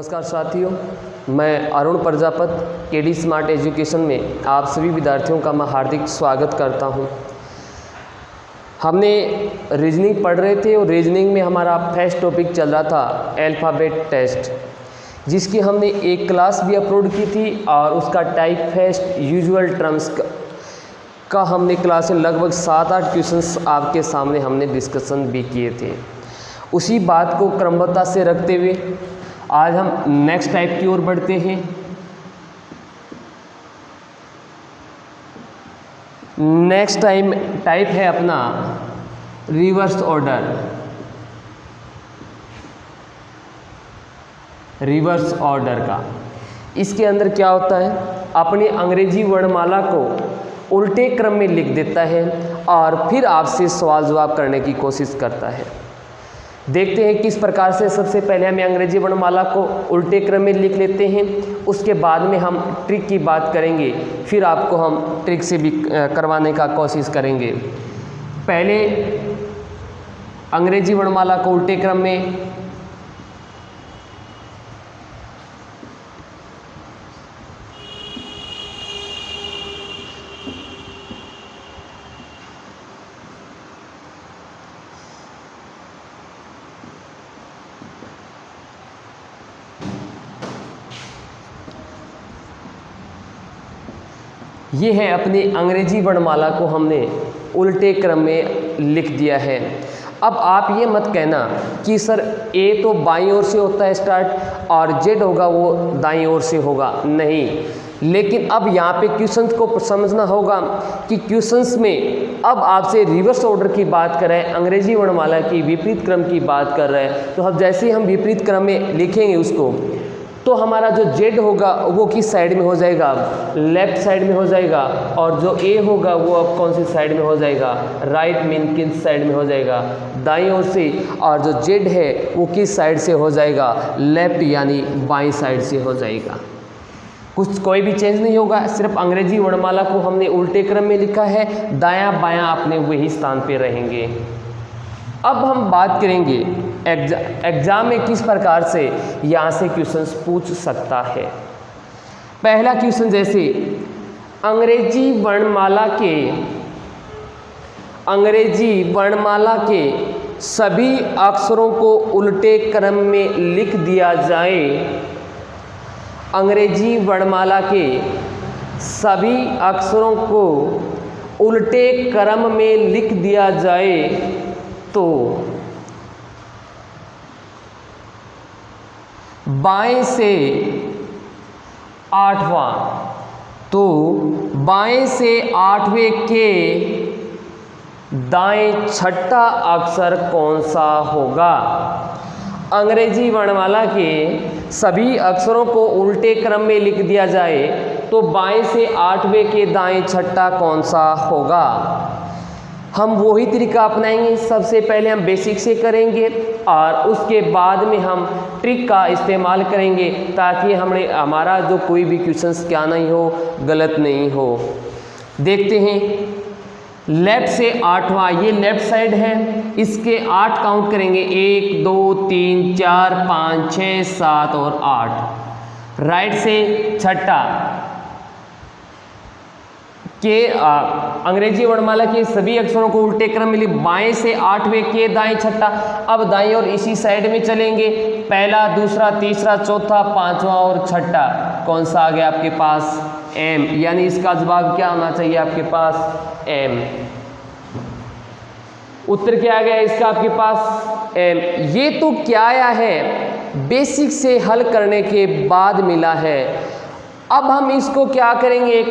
नमस्कार साथियों, मैं Arun Prajapati KD smart education में आप सभी विद्यार्थियों का मैं हार्दिक स्वागत करता हूं। हमने रीजनिंग पढ़ रहे थे और रीजनिंग में हमारा फर्स्ट टॉपिक चल रहा था अल्फ़ाबेट टेस्ट, जिसकी हमने एक क्लास भी अपलोड की थी और उसका टाइप फर्स्ट यूजुअल टर्म्स का हमने क्लास में लगभग 7-8 क्वेश्चंस आपके सामने हमने डिस्कशन भी किए थे। उसी बात को क्रमबद्धता से रखते हुए आज हम नेक्स्ट टाइप की ओर बढ़ते हैं। नेक्स्ट टाइप है अपना रिवर्स ऑर्डर। रिवर्स ऑर्डर का इसके अंदर क्या होता है, अपनी अंग्रेजी वर्णमाला को उल्टे क्रम में लिख देता है और फिर आपसे सवाल जवाब करने की कोशिश करता है। देखते हैं किस प्रकार से। सबसे पहले हमें अंग्रेजी वर्णमाला को उल्टे क्रम में लिख लेते हैं, उसके बाद में हम ट्रिक की बात करेंगे, फिर आपको हम ट्रिक से भी करवाने का कोशिश करेंगे। पहले अंग्रेजी वर्णमाला को उल्टे क्रम में ये है अपनी अंग्रेजी वर्णमाला को हमने उल्टे क्रम में लिख दिया है। अब आप ये मत कहना कि सर ए तो बाईं ओर से होता है स्टार्ट और जेड होगा वो दाईं ओर से होगा, नहीं। लेकिन अब यहाँ पे क्वेश्चंस को समझना होगा कि क्वेश्चंस में अब आपसे रिवर्स ऑर्डर की बात कर रहे हैं, अंग्रेजी वर्णमाला की विपरीत क्रम की बात कर रहे हैं। तो अब जैसे ही हम विपरीत क्रम में लिखेंगे उसको, तो हमारा जो जेड होगा वो किस साइड में हो जाएगा, लेफ्ट साइड में हो जाएगा, और जो ए होगा वो अब कौन सी साइड में हो जाएगा, राइट मीन किस साइड में हो जाएगा, दाईं ओर से, और जो जेड है वो किस साइड से हो जाएगा, लेफ्ट यानी बाईं साइड से हो जाएगा। कोई भी चेंज नहीं होगा, सिर्फ अंग्रेजी वर्णमाला को हमने उल्टे क्रम में लिखा है, दायां बायां अपने वही स्थान पे रहेंगे। अब हम बात करेंगे एग्जाम में किस प्रकार से यहाँ से क्वेश्चंस पूछ सकता है। पहला क्वेश्चन, जैसे अंग्रेजी वर्णमाला के सभी अक्षरों को उल्टे क्रम में लिख दिया जाए। अंग्रेजी वर्णमाला के सभी अक्षरों को उल्टे क्रम में लिख दिया जाए तो बाएं से आठवां, तो बाएं से आठवें के दाएं छठा अक्षर कौन सा होगा। अंग्रेजी वर्णमाला के सभी अक्षरों को उल्टे क्रम में लिख दिया जाए तो बाएं से आठवें के दाएं छठा कौन सा होगा। हम वही तरीका अपनाएंगे। सबसे पहले हम बेसिक से करेंगे और उसके बाद में हम ट्रिक का इस्तेमाल करेंगे, ताकि हमारा जो कोई भी क्वेश्चंस क्या नहीं हो, गलत नहीं हो। देखते हैं, लेफ्ट से आठवां, ये लेफ्ट साइड है, इसके 8 काउंट करेंगे, 1 2 3 4 5 6 7 और 8। राइट से छठा के अंग्रेजी वर्णमाला के सभी अक्षरों को उल्टे क्रम में लिख, बाएं से आठवें के दाएं छठा। अब दाएं और इसी साइड में चलेंगे, पहला दूसरा तीसरा चौथा पांचवा और छठा कौन सा आ गया आपके पास, एम, यानी इसका जवाब क्या होना चाहिए आपके पास, एम। उत्तर क्या आ गया इसका आपके पास, एम। ये तो क्या आया है, बेसिक से हल करने के बाद मिला है। अब हम इसको क्या करेंगे,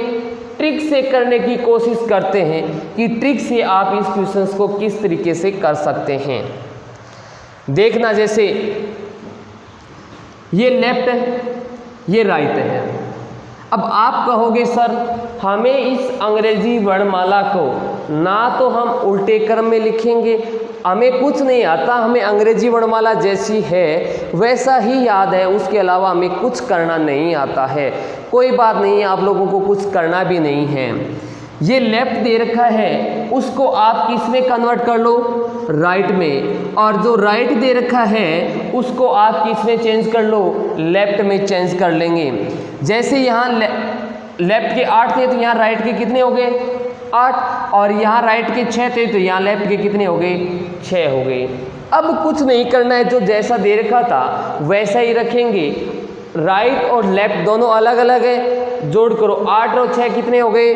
ट्रिक से करने की कोशिश करते हैं कि ट्रिक से आप इस क्वेश्चंस को किस तरीके से कर सकते हैं। देखना, जैसे ये लेफ्ट है, ये राइट है। अब आप कहोगे सर हमें इस अंग्रेजी वर्णमाला को ना तो हम उल्टे क्रम में लिखेंगे, हमें कुछ नहीं आता, हमें अंग्रेजी वर्णमाला जैसी है वैसा ही याद है, उसके अलावा हमें कुछ करना नहीं आता है। कोई बात नहीं, आप लोगों को कुछ करना भी नहीं है। ये लेफ्ट दे रखा है, उसको आप किस में कन्वर्ट कर लो, राइट में, और जो राइट दे रखा है उसको आप किस में चेंज कर लो, लेफ्ट में चेंज कर लेंगे। जैसे यहाँ लेफ्ट के 8 थे तो यहाँ राइट के कितने हो गए 8, और यहाँ राइट के 6 थे तो यहाँ लेफ्ट के कितने हो गए 6 हो गए। अब कुछ नहीं करना है, जो जैसा दे रखा था वैसा ही रखेंगे। राइट और लेफ्ट दोनों अलग अलग है, जोड़ करो 8 और 6 कितने हो गए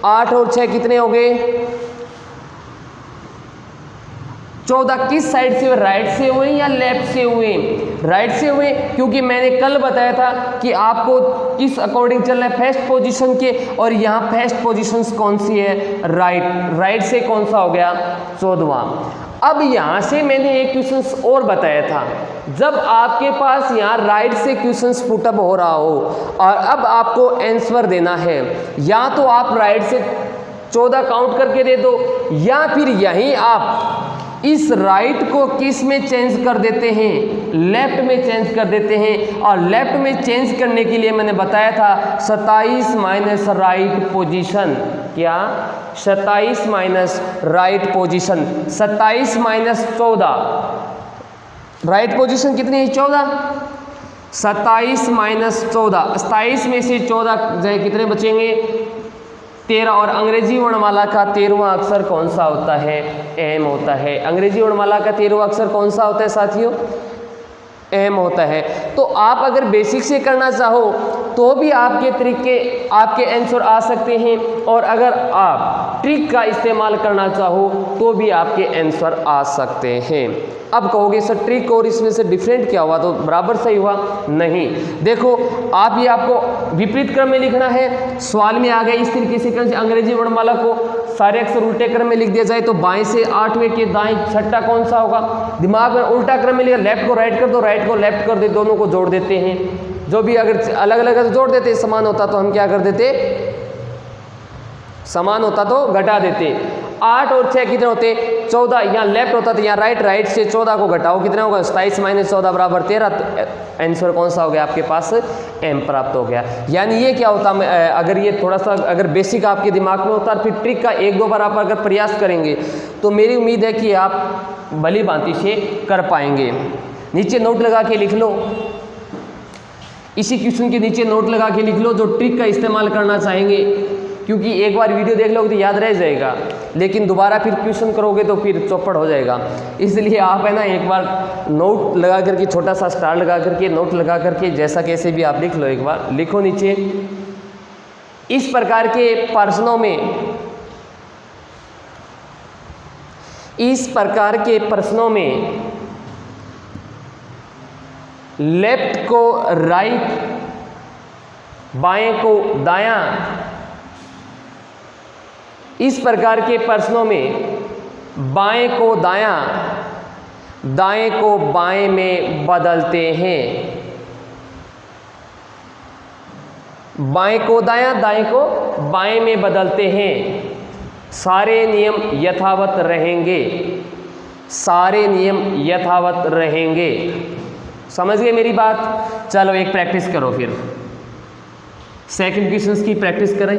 8 और 6 कितने हो गए 14। किस साइड से हुए, राइट से हुए या लेफ्ट से हुए, राइट से हुए, क्योंकि मैंने कल बताया था कि आपको किस अकॉर्डिंग चलना है, फर्स्ट पोजीशन के, और यहाँ फर्स्ट पोजीशन कौन सी है राइट से कौन सा हो गया 14वां। अब यहाँ से मैंने एक क्वेश्चन और बताया था, जब आपके पास यहाँ राइट से क्वेश्चन पुटअप हो रहा हो और अब आपको आंसर देना है, या तो आप राइट से 14 काउंट करके दे दो, या फिर यहीं आप इस राइट को किस में चेंज कर देते हैं, लेफ्ट में चेंज कर देते हैं। और लेफ्ट में चेंज करने के लिए मैंने बताया था 27 माइनस राइट पोजीशन, क्या 27 minus right position, 27 minus 14, right position कितनी है 14, 27 माइनस 14, 27 में से 14 जाए कितने बचेंगे 13। और अंग्रेजी वर्णमाला का 13वां अक्षर कौन सा होता है, एम होता है। अंग्रेजी वर्णमाला का 13वां अक्षर कौन सा होता है साथियों, एम होता है। तो आप अगर बेसिक से करना चाहो तो भी आपके तरीके आपके आंसर आ सकते हैं, और अगर आप ट्रिक का इस्तेमाल करना चाहो तो भी आपके आंसर आ सकते हैं। अब कहोगे सर ट्रिक और इसमें से डिफरेंट क्या हुआ, तो बराबर सही हुआ, नहीं। देखो आप ये आपको विपरीत क्रम में लिखना है, सवाल में आ गया इस तरीके से अंग्रेजी वर्णमाला को सारे अक्षर उल्टे क्रम में लिख दिया जाए तो बाएं से 8वें के दाएं छठा कौन सा होगा, दिमाग में उल्टा क्रम में लिखा, लेफ्ट को राइट कर दो, राइट को लेफ्ट कर दे, दोनों को जोड़ देते हैं। जो भी अगर अलग अलग जोड़ देते समान होता तो हम क्या कर देते, समान होता तो घटा देते। 8 और 6 कितने होते 14, यहाँ लेफ्ट होता तो यहाँ राइट से 14 को घटाओ कितना होगा 27 माइनस 14 बराबर 13। तो आंसर कौन सा हो गया आपके पास, एम प्राप्त हो गया। यानी ये क्या होता, अगर ये थोड़ा सा अगर बेसिक आपके दिमाग में होता, फिर ट्रिक का 1-2 बार आप अगर प्रयास करेंगे तो मेरी उम्मीद है कि आप भली भांति से कर पाएंगे। नीचे नोट लगा के लिख लो, इसी क्वेश्चन के नीचे नोट लगा के लिख लो जो ट्रिक का इस्तेमाल करना चाहेंगे, क्योंकि एक बार वीडियो देख लोगे तो याद रह जाएगा, लेकिन दोबारा फिर क्वेश्चन करोगे तो फिर चौपट हो जाएगा। इसलिए आप है ना एक बार नोट लगा करके, छोटा सा स्टार लगा करके, नोट लगा करके, जैसा कैसे भी आप लिख लो, एक बार लिखो नीचे। इस प्रकार के प्रश्नों में, इस प्रकार के प्रश्नों में लेफ्ट को राइट, बाएं को दायां, इस प्रकार के प्रश्नों में बाएं को दायां, दाएं को बाएं में बदलते हैं। बाएं को दायां, दाएं को बाएं में बदलते हैं। सारे नियम यथावत रहेंगे, सारे नियम यथावत रहेंगे। समझ गए मेरी बात? चलो एक प्रैक्टिस करो, फिर सेकंड क्वेश्चंस की प्रैक्टिस करें।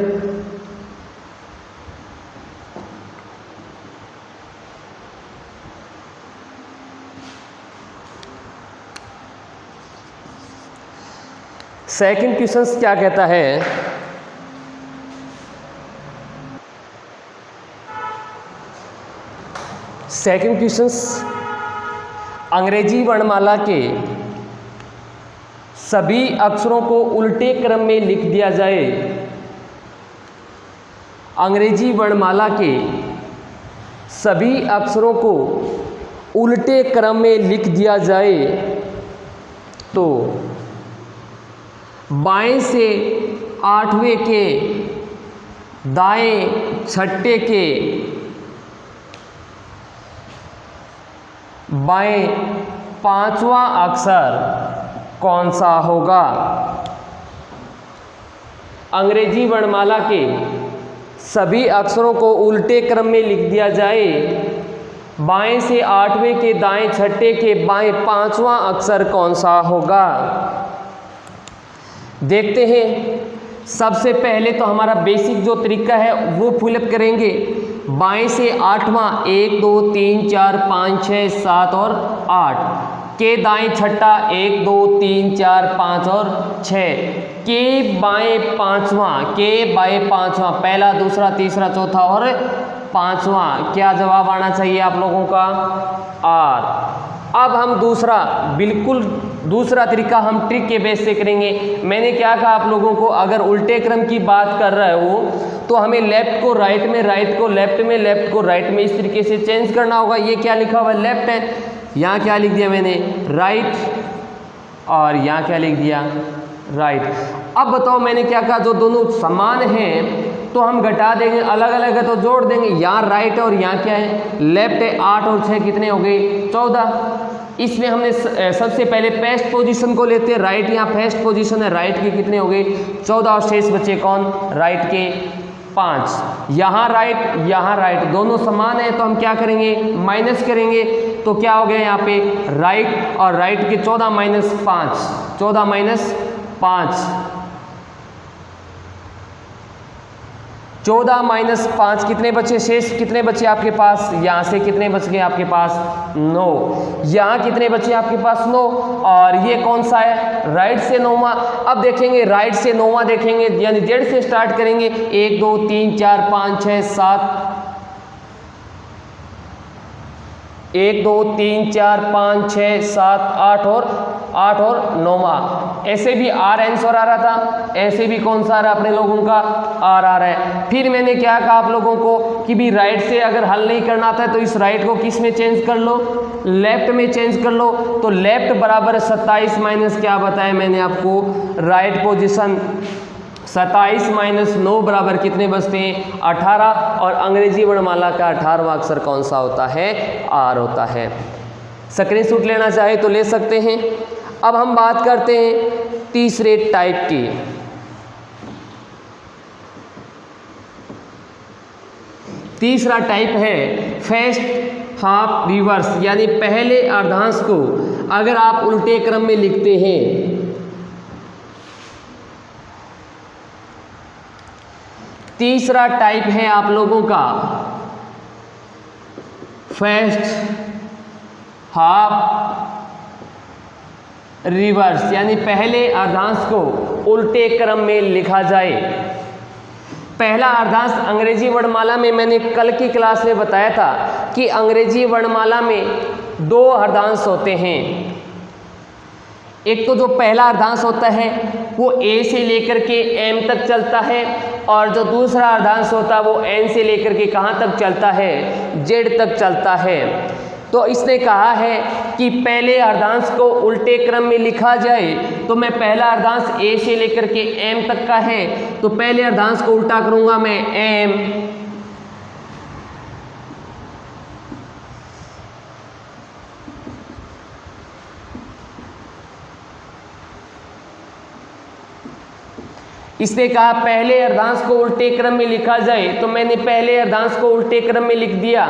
सेकंड क्वेश्चन क्या कहता है, सेकंड क्वेश्चन अंग्रेजी वर्णमाला के सभी अक्षरों को उल्टे क्रम में लिख दिया जाए। अंग्रेजी वर्णमाला के सभी अक्षरों को उल्टे क्रम में लिख दिया जाए तो बाएं से 8वें के, दाएं छठे के, बाएं 5वां अक्षर कौन सा होगा? अंग्रेजी वर्णमाला के सभी अक्षरों को उल्टे क्रम में लिख दिया जाए, बाएं से 8वें के, दाएं छठे के, बाएं 5वां अक्षर कौन सा होगा? देखते हैं। सबसे पहले तो हमारा बेसिक जो तरीका है वो फिलअप करेंगे। बाएं से 8वां 1 2 3 4 5 6 7 और 8, के दाएं छठा 1 2 3 4 5 और 6, के बाएं पांचवा, के बाएं पांचवा, पहला दूसरा तीसरा चौथा और पांचवा। क्या जवाब आना चाहिए आप लोगों का? आर। अब हम दूसरा, बिल्कुल दूसरा तरीका हम ट्रिक के बेस से करेंगे। मैंने क्या कहा आप लोगों को, अगर उल्टे क्रम की बात कर रहे हो तो हमें लेफ्ट को राइट में, राइट को लेफ्ट में, लेफ्ट को राइट में, इस तरीके से चेंज करना होगा। ये क्या लिखा हुआ है? लेफ्ट है। यहाँ क्या लिख दिया मैंने? राइट। और यहाँ क्या लिख दिया? राइट। अब बताओ मैंने क्या कहा, जो दोनों समान हैं तो हम घटा देंगे, अलग अलग है तो जोड़ देंगे। यहाँ राइट है और यहाँ क्या है? लेफ्ट है। 8 और 6 कितने हो गए? 14। इसमें हमने सबसे पहले फर्स्ट पोजीशन को लेते हैं, राइट। यहाँ फर्स्ट पोजीशन है, राइट के कितने हो गए? 14 और शेष बचे कौन? राइट के 5। यहाँ राइट दोनों समान है तो हम क्या करेंगे? माइनस करेंगे। तो क्या हो गया यहाँ पे? राइट और राइट के 14 माइनस 5, 14 माइनस 5, 14 माइनस 5 कितने बचे? शेष कितने बचे आपके पास? यहाँ से कितने बच गए आपके पास? 9। यहाँ कितने बचे आपके पास? 9। और ये कौन सा है? राइट से 9वां। अब देखेंगे राइट से 9वां देखेंगे, यानी जेड से स्टार्ट करेंगे। 1 2 3 4 5 6 7, 1 2 3 4 5 6 7 8 और 9वां। ऐसे भी आर आंसर आ रहा था, ऐसे भी कौन सा आ रहा है अपने लोगों का? आर आ रहा है। फिर मैंने क्या कहा आप लोगों को कि भी राइट से अगर हल नहीं करना आता है तो इस राइट को किस में चेंज कर लो? लेफ्ट में चेंज कर लो। तो लेफ्ट बराबर 27 माइनस क्या बताया मैंने आपको? Right position. 27 माइनस 9 बराबर कितने बचते हैं? 18। और अंग्रेजी वर्णमाला का 18वां अक्षर कौन सा होता है? आर होता है। स्क्रीनशॉट लेना चाहे तो ले सकते हैं। अब हम बात करते हैं तीसरे टाइप की। तीसरा टाइप है फर्स्ट हाफ रिवर्स, यानी पहले अर्धांश को अगर आप उल्टे क्रम में लिखते हैं। तीसरा टाइप है आप लोगों का फर्स्ट हाफ रिवर्स, यानी पहले अर्धांश को उल्टे क्रम में लिखा जाए। पहला अर्धांश अंग्रेजी वर्णमाला में मैंने कल की क्लास में बताया था कि अंग्रेजी वर्णमाला में 2 अर्धांश होते हैं। एक तो जो पहला अर्धांश होता है वो ए से लेकर के एम तक चलता है, और जो दूसरा अर्धांश होता है वो एन से लेकर के कहाँ तक चलता है? जेड तक चलता है। तो इसने कहा है कि पहले अर्धांश को उल्टे क्रम में लिखा जाए, तो मैं पहला अर्धांश ए से लेकर के एम तक का है तो पहले अर्धांश को उल्टा करूंगा मैं एम, इसने कहा पहले अर्धांश को उल्टे क्रम में लिखा जाए, तो मैंने पहले अर्धांश को उल्टे क्रम में लिख दिया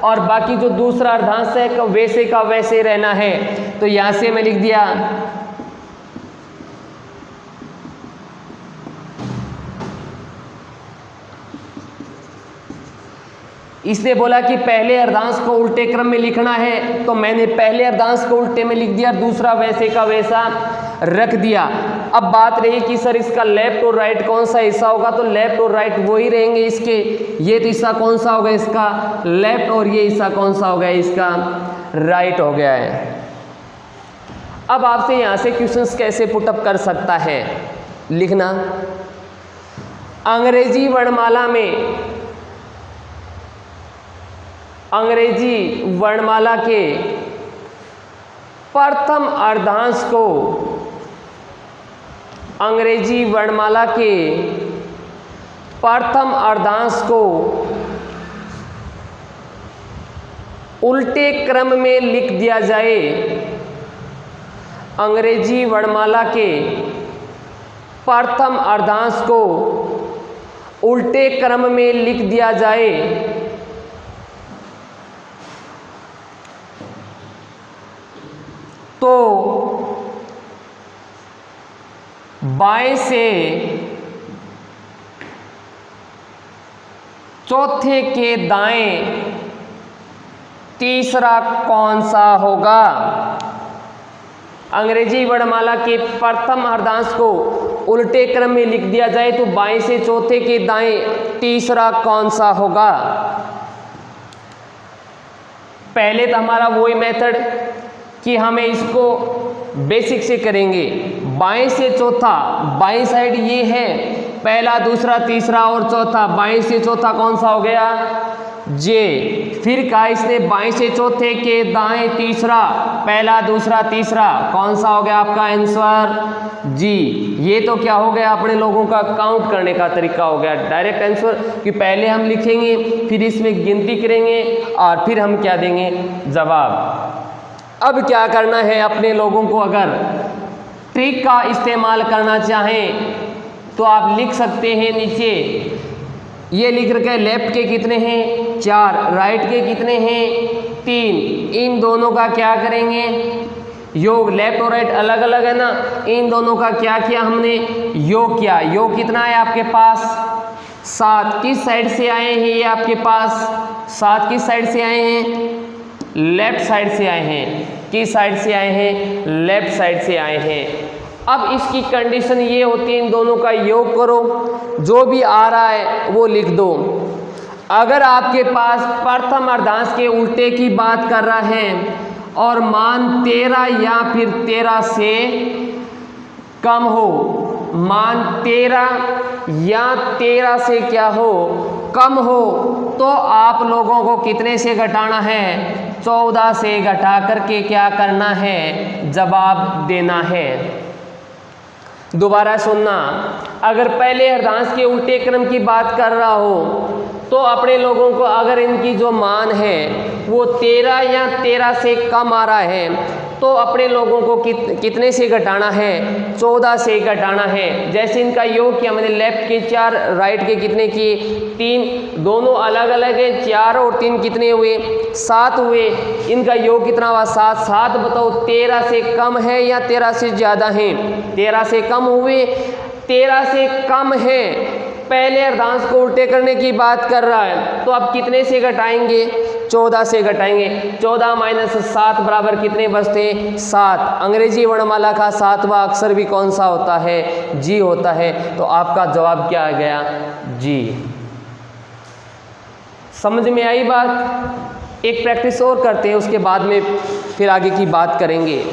और बाकी जो दूसरा अर्धांश है वैसे का वैसे रहना है। तो यहां से मैं लिख दिया इसने बोला कि पहले अर्धांश को उल्टे क्रम में लिखना है, तो मैंने पहले अर्धांश को उल्टे में लिख दिया, दूसरा वैसे का वैसा रख दिया। अब बात रही कि सर इसका लेफ्ट और राइट कौन सा हिस्सा होगा, तो लेफ्ट और राइट वही रहेंगे इसके। ये तो हिस्सा कौन सा होगा इसका? लेफ्ट, और ये हिस्सा कौन सा हो गया इसका? राइट हो गया है। अब आपसे यहां से क्वेश्चंस कैसे पुटअप कर सकता है, लिखना। अंग्रेजी वर्णमाला में, अंग्रेजी वर्णमाला के प्रथम अर्धांश को, अंग्रेजी वर्णमाला के प्रथम अर्धांश को उल्टे क्रम में लिख दिया जाए। अंग्रेजी वर्णमाला के प्रथम अर्धांश को उल्टे क्रम में लिख दिया जाए तो बाएं से चौथे के दाएं तीसरा कौन सा होगा? अंग्रेजी वर्णमाला के प्रथम अर्धांश को उल्टे क्रम में लिख दिया जाए तो बाएं से चौथे के दाएं तीसरा कौन सा होगा? पहले तो हमारा वही मेथड कि हमें इसको बेसिक से करेंगे। बाएं से चौथा, बाएं साइड ये है, पहला दूसरा तीसरा और चौथा, बाएं से चौथा कौन सा हो गया? जे। फिर कहा इसने बाएं से चौथे के दाएं तीसरा, पहला दूसरा तीसरा कौन सा हो गया आपका आंसर? जी। ये तो क्या हो गया अपने लोगों का काउंट करने का तरीका हो गया, डायरेक्ट आंसर कि पहले हम लिखेंगे फिर इसमें गिनती करेंगे और फिर हम क्या देंगे? जवाब। अब क्या करना है अपने लोगों को, अगर ट्रिक का इस्तेमाल करना चाहें तो आप लिख सकते हैं नीचे, ये लिख रखे लेफ्ट के कितने हैं? 4, राइट के कितने हैं? 3। इन दोनों का क्या करेंगे? योग। लेफ्ट और राइट अलग अलग है ना, इन दोनों का क्या किया हमने? योग किया। योग कितना है आपके पास? 7। किस साइड से आए हैं ये आपके पास? 7 किस साइड से आए हैं? लेफ्ट साइड से आए हैं। किस साइड से आए हैं? लेफ्ट साइड से आए हैं। अब इसकी कंडीशन ये होती है, इन दोनों का योग करो, जो भी आ रहा है वो लिख दो। अगर आपके पास प्रथम अर्धांश के उल्टे की बात कर रहा है और मान 13 या फिर 13 से कम हो, मान 13 या 13 से क्या हो? कम हो, तो आप लोगों को कितने से घटाना है? 14 से घटा करके क्या करना है? जवाब देना है। दोबारा सुनना, अगर पहले अर्धांश के उल्टे क्रम की बात कर रहा हो तो अपने लोगों को अगर इनकी जो मान है वो 13 या 13 से कम आ रहा है तो अपने लोगों को कितने से घटाना है? 14 से घटाना है। जैसे इनका योग किया मैंने, लेफ्ट के 4, राइट के कितने किए? 3। दोनों अलग अलग है, 4 और 3 कितने हुए? 7 हुए। इनका योग कितना हुआ? 7। 7 बताओ 13 से कम है या 13 से ज़्यादा है? 13 से कम हुए। 13 से कम है, पहले अर्धांश को उल्टे करने की बात कर रहा है तो आप कितने से घटाएंगे? 14 से घटाएंगे। 14 माइनस 7 बराबर कितने बचते? 7। अंग्रेजी वर्णमाला का 7वां अक्षर भी कौन सा होता है? जी होता है। तो आपका जवाब क्या आ गया? जी। समझ में आई बात? एक प्रैक्टिस और करते हैं, उसके बाद में फिर आगे की बात करेंगे।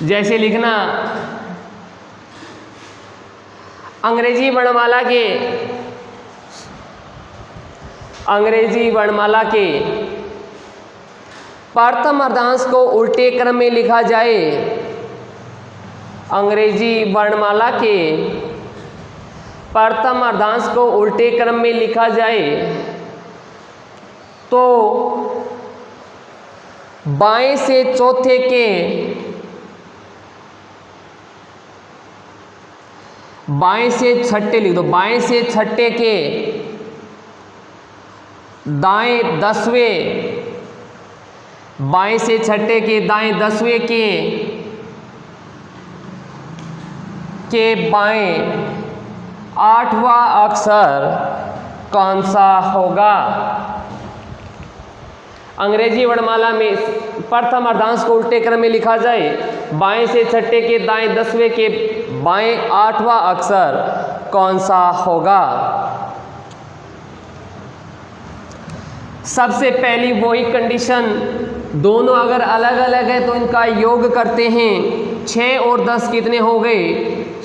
जैसे लिखना, अंग्रेजी वर्णमाला के प्रथम अर्धांश को उल्टे क्रम में लिखा जाए। अंग्रेजी वर्णमाला के प्रथम अर्धांश को उल्टे क्रम में लिखा जाए तो बाएं से चौथे के बाएं से छठे लिख दो, बाएं से छठे के दाएं 10वें, बाएं से छठे के दाएं 10वें के बाएं 8वां अक्षर कौन सा होगा? अंग्रेजी वर्णमाला में प्रथम अर्धांश को उल्टे क्रम में लिखा जाए, बाएं से छठे के दाएं 10वें के बाएं 8वां अक्षर कौन सा होगा? सबसे पहली वही कंडीशन, दोनों अगर अलग अलग है तो इनका योग करते हैं। 6 और 10 कितने हो गए?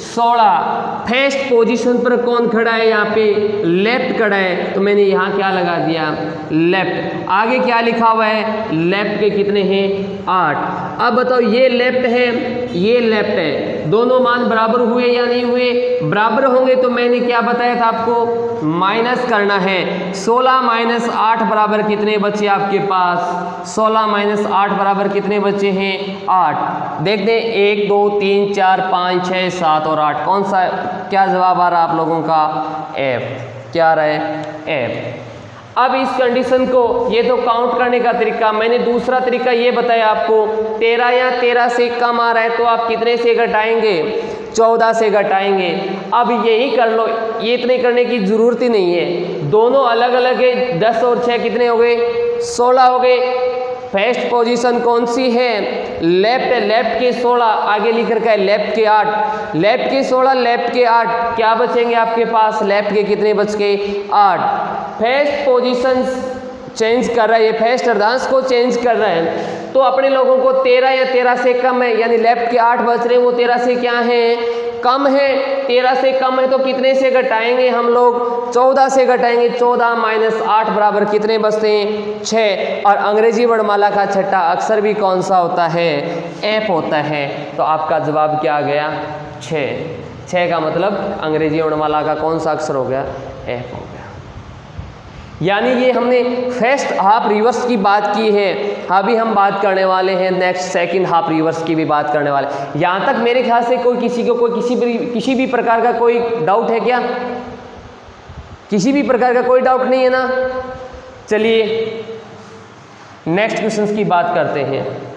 16। फर्स्ट पोजीशन पर कौन खड़ा है? यहाँ पे लेफ्ट खड़ा है, तो मैंने यहाँ क्या लगा दिया? लेफ्ट। आगे क्या लिखा हुआ है? लेफ्ट के कितने हैं? 8। अब बताओ, ये लेफ्ट है, ये लेफ्ट है, दोनों मान बराबर हुए या नहीं हुए? बराबर होंगे तो मैंने क्या बताया था आपको? माइनस करना है। 16 माइनस 8 बराबर कितने बचे आपके पास? 16 माइनस 8 बराबर कितने बचे हैं? 8। देख दें, 1 2 3 4 5 6 7 और 8, कौन सा क्या जवाब आ रहा है आप लोगों का? F। क्या आ रहा है? F। अब इस कंडीशन को, ये तो काउंट करने का तरीका, मैंने दूसरा तरीका ये बताया आपको, 13 या 13 से कम आ रहा है तो आप कितने से घटाएंगे? 14 से घटाएंगे। अब यही कर लो, ये इतने करने की जरूरत ही नहीं है, दोनों अलग अलग है। 10 और 6 कितने हो गए? 16 हो गए। फर्स्ट पोजीशन कौन सी है? लेफ्ट। लेफ्ट के 16, आगे लिख रखा है लेफ्ट के 8, लेफ्ट के 16, लेफ्ट के 8, क्या बचेंगे आपके पास? लेफ्ट के कितने बच गए? 8। फर्स्ट पोजीशन चेंज कर रहा है, ये फर्स्ट अर्धांश को चेंज कर रहा है, तो अपने लोगों को 13 या 13 से कम है, यानी लेफ्ट के 8 बच रहे हैं, वो 13 से क्या है? कम है। 13 से कम है तो कितने से घटाएंगे हम लोग? 14 से घटाएंगे। 14 माइनस 8 बराबर कितने बचते हैं? 6। और अंग्रेजी वर्णमाला का छठा अक्षर भी कौन सा होता है? एफ होता है। तो आपका जवाब क्या आ गया? 6। 6 का मतलब अंग्रेजी वर्णमाला का कौन सा अक्षर हो गया? एफ हो गया। यानी ये हमने फर्स्ट हाफ रिवर्स की बात की है, अभी हम बात करने वाले हैं नेक्स्ट सेकंड हाफ रिवर्स की भी बात करने वाले। यहाँ तक मेरे ख्याल से कोई किसी को कोई किसी भी प्रकार का कोई डाउट है क्या? किसी भी प्रकार का कोई डाउट नहीं है ना? चलिए नेक्स्ट क्वेश्चंस की बात करते हैं।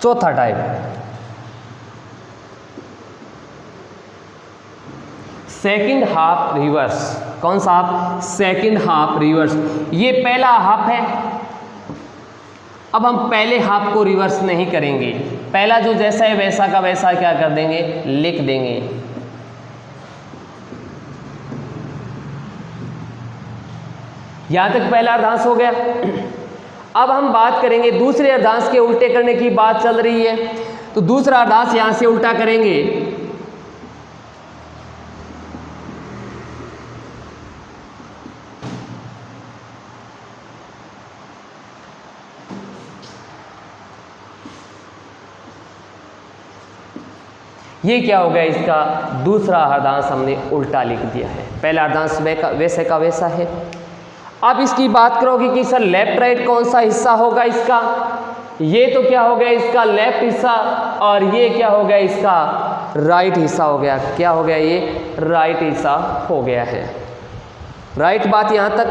चौथा टाइप सेकंड हाफ रिवर्स। कौन सा हाफ? Second half reverse. ये पहला हाफ है। अब हम पहले हाफ को रिवर्स नहीं करेंगे, पहला जो जैसा है वैसा का वैसा क्या कर देंगे? लिख देंगे। यहां तक पहला अर्धांश हो गया। अब हम बात करेंगे दूसरे अर्धांश के उल्टे करने की बात चल रही है, तो दूसरा अर्धांश यहां से उल्टा करेंगे। ये क्या हो गया? इसका दूसरा अर्धांश हमने उल्टा लिख दिया है। पहला अर्धांश वैसे का वैसा है। अब इसकी बात करोगे कि सर लेफ्ट राइट कौन सा हिस्सा होगा इसका? ये तो क्या हो गया इसका? लेफ्ट हिस्सा, और ये क्या हो गया इसका? राइट हिस्सा हो गया। क्या हो गया? ये राइट हिस्सा हो गया है। राइट बात यहां तक।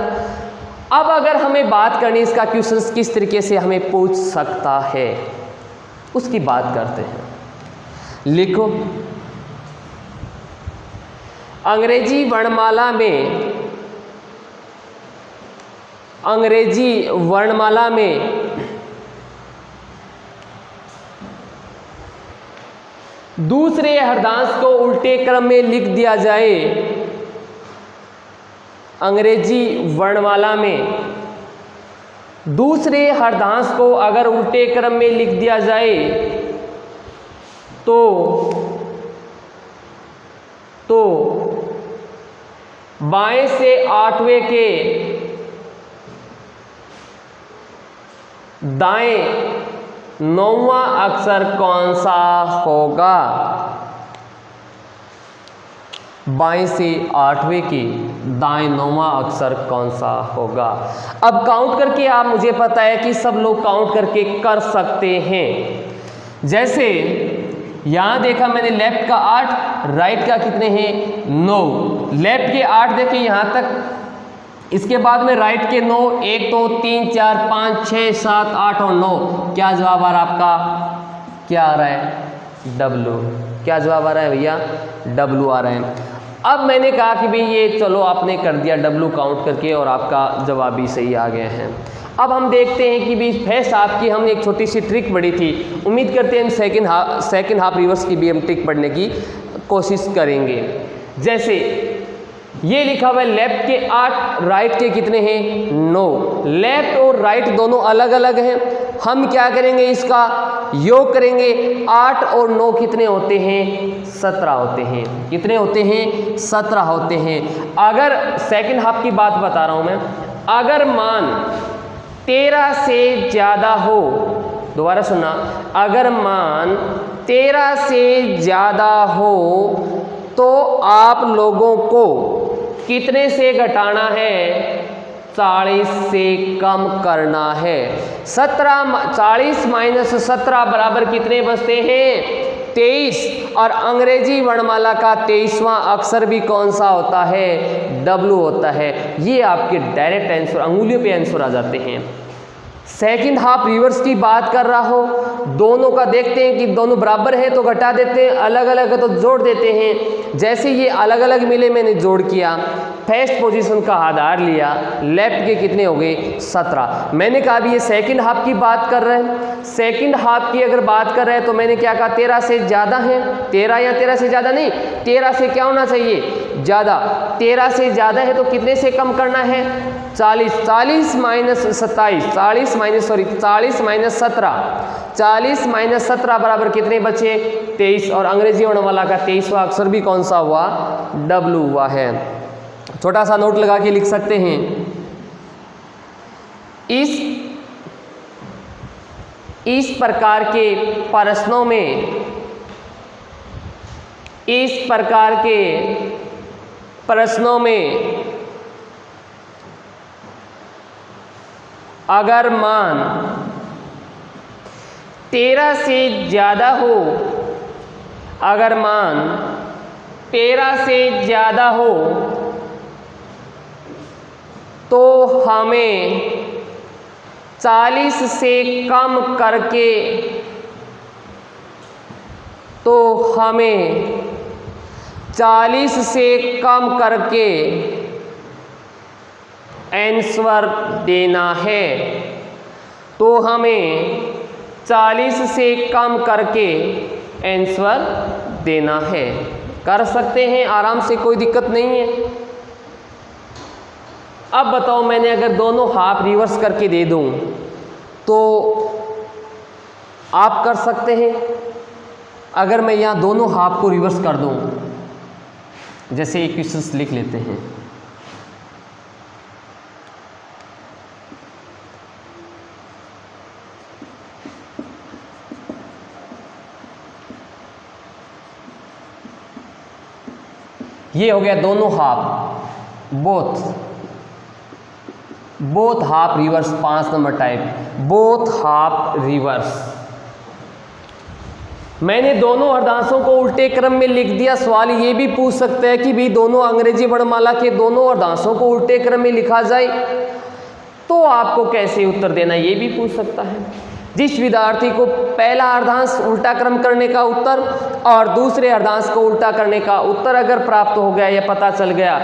अब अगर हमें बात करनी इसका क्वेश्चन किस तरीके से हमें पूछ सकता है, उसकी बात करते हैं। लिखो, अंग्रेजी वर्णमाला में, अंग्रेजी वर्णमाला में दूसरे अर्धांश को उल्टे क्रम में लिख दिया जाए। अंग्रेजी वर्णमाला में दूसरे अर्धांश को अगर उल्टे क्रम में लिख दिया जाए तो बाएं से 8वें के दाएं 9वां अक्षर कौन सा होगा? बाएं से 8वें के दाएं 9वां अक्षर कौन सा होगा? अब काउंट करके आप, मुझे पता है कि सब लोग काउंट करके कर सकते हैं। जैसे यहां देखा मैंने लेफ्ट का 8, राइट का कितने हैं? 9। लेफ्ट के 8 देखिए यहां तक, इसके बाद में राइट के 9, 1 2 3 4 5 6 7 8 और 9। क्या जवाब आ रहा है आपका? क्या आ रहा है? डब्लू। क्या जवाब आ रहा है भैया? डब्लू आ रहा है। अब मैंने कहा कि भाई ये चलो आपने कर दिया डब्लू काउंट करके और आपका जवाब भी सही आ गया है। अब हम देखते हैं कि भी फर्स्ट हाफ की हमने एक छोटी सी ट्रिक पढ़ी थी, उम्मीद करते हैं हम सेकंड हाफ रिवर्स की भी हम ट्रिक पढ़ने की कोशिश करेंगे। जैसे ये लिखा हुआ है लेफ्ट के 8, राइट के कितने हैं? 9। लेफ्ट और राइट दोनों अलग अलग हैं। हम क्या करेंगे? इसका योग करेंगे। 8 और 9 कितने होते हैं? 17 होते हैं। कितने होते हैं? 17 होते हैं। अगर सेकंड हाफ की बात बता रहा हूं मैं, अगर मान 13 से ज़्यादा हो, दोबारा सुनना, अगर मान 13 से ज़्यादा हो तो आप लोगों को कितने से घटाना है? 40 से कम करना है। 40 माइनस 17 बराबर कितने बचते हैं? 23। और अंग्रेजी वर्णमाला का 23वां अक्षर भी कौन सा होता है? W होता है। ये आपके डायरेक्ट आंसर, अंगुलियों पे आंसर आ जाते हैं। सेकंड हाफ रिवर्स की बात कर रहा हो, दोनों का देखते हैं कि दोनों बराबर है तो घटा देते हैं, अलग अलग है तो जोड़ देते हैं। जैसे ये अलग अलग मिले, मैंने जोड़ किया, फर्स्ट पोजीशन का आधार लिया, लेफ्ट के कितने हो गए? 17। मैंने कहा अभी ये सेकंड हाफ की बात कर रहे हैं, सेकंड हाफ की अगर बात कर रहे हैं तो मैंने क्या कहा? 13 से ज़्यादा है, 13 या 13 से ज़्यादा नहीं, 13 से क्या होना चाहिए? ज़्यादा। 13 से ज़्यादा है तो कितने से कम करना है? 40। 40 माइनस 27, 40 माइनस 17, 40 माइनस 17 बराबर कितने बचे? 23। और अंग्रेजी वर्णमाला का 23वां अक्षर भी कौन सा हुआ? W हुआ है। छोटा सा नोट लगा के लिख सकते हैं। इस प्रकार के प्रश्नों में, इस प्रकार के प्रश्नों में अगर मान 13 से ज़्यादा हो, अगर मान 13 से ज़्यादा हो तो हमें 40 से कम करके, तो हमें 40 से कम करके आंसर देना है। तो हमें 40 से कम करके आंसर देना है। कर सकते हैं आराम से, कोई दिक्कत नहीं है। अब बताओ, मैंने अगर दोनों हाफ रिवर्स करके दे दूं तो आप कर सकते हैं। अगर मैं यहाँ दोनों हाफ को रिवर्स कर दूं, जैसे इक्वेशंस लिख लेते हैं। ये हो गया दोनों half, both half reverse, 5 number type, both half reverse. मैंने दोनों अर्धांशों को उल्टे क्रम में लिख दिया। सवाल ये भी पूछ सकता है कि भी दोनों अंग्रेजी वर्णमाला के दोनों अर्धांशों को उल्टे क्रम में लिखा जाए तो आपको कैसे उत्तर देना, ये भी पूछ सकता है। जिस विद्यार्थी को पहला अर्धांश उल्टा क्रम करने का उत्तर और दूसरे अर्धांश को उल्टा करने का उत्तर अगर प्राप्त हो गया या पता चल गया,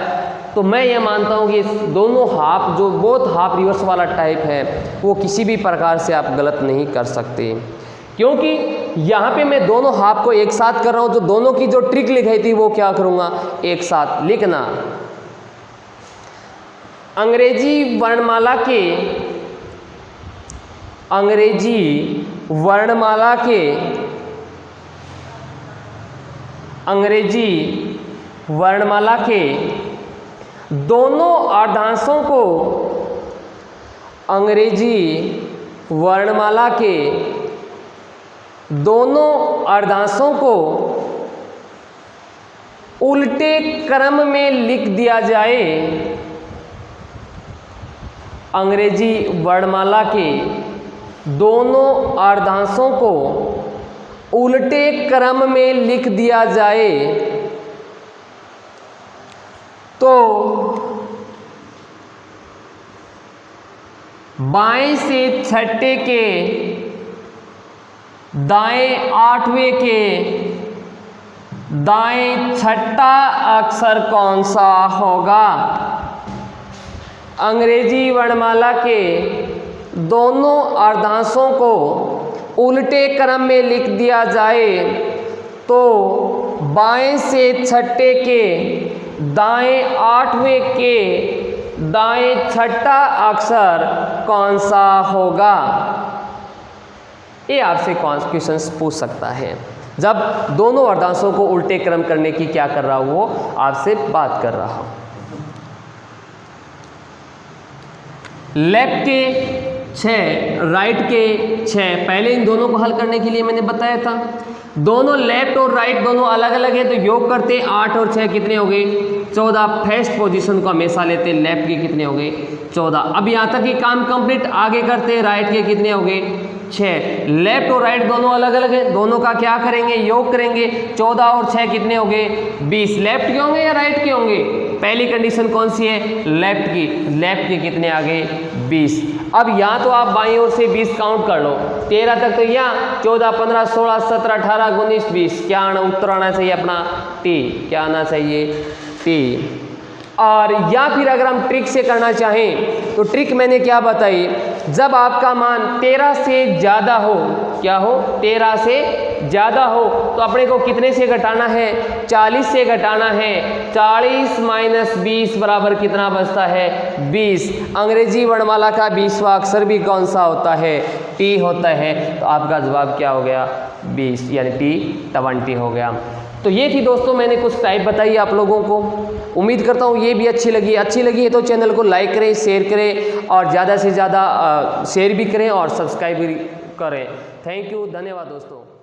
तो मैं ये मानता हूँ कि दोनों हाफ, जो बोथ हाफ रिवर्स वाला टाइप है, वो किसी भी प्रकार से आप गलत नहीं कर सकते। क्योंकि यहाँ पे मैं दोनों हाफ को एक साथ कर रहा हूँ, जो दोनों की जो ट्रिक लिखाई थी वो क्या करूँगा? एक साथ लिखना। अंग्रेजी वर्णमाला के, अंग्रेजी वर्णमाला के, अंग्रेजी वर्णमाला के दोनों अर्धांशों को, अंग्रेजी वर्णमाला के दोनों अर्धांशों को उल्टे क्रम में लिख दिया जाए। अंग्रेजी वर्णमाला के दोनों अर्धांशों को उल्टे क्रम में लिख दिया जाए तो बाएं से छठे के, दाएं आठवें के दाएं छठा अक्षर कौन सा होगा? अंग्रेजी वर्णमाला के दोनों अर्धांशों को उल्टे क्रम में लिख दिया जाए तो बाएं से छठे के, दाएं आठवें के दाएं छठा अक्षर कौन सा होगा? ये आपसे क्वेश्चंस पूछ सकता है जब दोनों अर्धांशों को उल्टे क्रम करने की क्या कर रहा हूं, वो आपसे बात कर रहा हूं। लेफ्ट के 6, राइट के 6, पहले इन दोनों को हल करने के लिए मैंने बताया था। दोनों लेफ्ट और राइट दोनों अलग अलग है तो योग करते 8 और 6 कितने हो गए? 14 फर्स्ट पोजीशन को हमेशा लेते हैं, लेफ्ट के कितने हो गए 14। अब यहाँ तक ये काम कंप्लीट, आगे करते हैं, राइट के कितने हो गए 6। लेफ्ट और राइट दोनों अलग अलग है, दोनों का क्या करेंगे योग करेंगे। 14 और 6 कितने हो गए 20। लेफ्ट के होंगे या राइट के होंगे, पहली कंडीशन कौन सी है लेफ्ट की, लेफ्ट के कितने आ गए 20। अब यहाँ तो आप बाईं ओर से 20 काउंट कर लो, 13 तक तो यहाँ 14 15 16 17 18 19 20, क्या आना उत्तर आना चाहिए अपना टी, क्या आना चाहिए टी। और या फिर अगर हम ट्रिक से करना चाहें तो ट्रिक मैंने क्या बताई, जब आपका मान 13 से ज़्यादा हो, क्या हो 13 से ज़्यादा हो, तो अपने को कितने से घटाना है 40 से घटाना है। 40 माइनस 20 बराबर कितना बचता है 20। अंग्रेजी वर्णमाला का 20वां अक्षर भी कौन सा होता है टी होता है। तो आपका जवाब क्या हो गया 20, यानी टी 20 हो गया। तो ये थी दोस्तों मैंने कुछ टाइप बताई आप लोगों को, उम्मीद करता हूँ ये भी अच्छी लगी है तो चैनल को लाइक करें, शेयर करें और ज़्यादा से ज़्यादा शेयर भी करें और सब्सक्राइब भी करें। थैंक यू, धन्यवाद दोस्तों।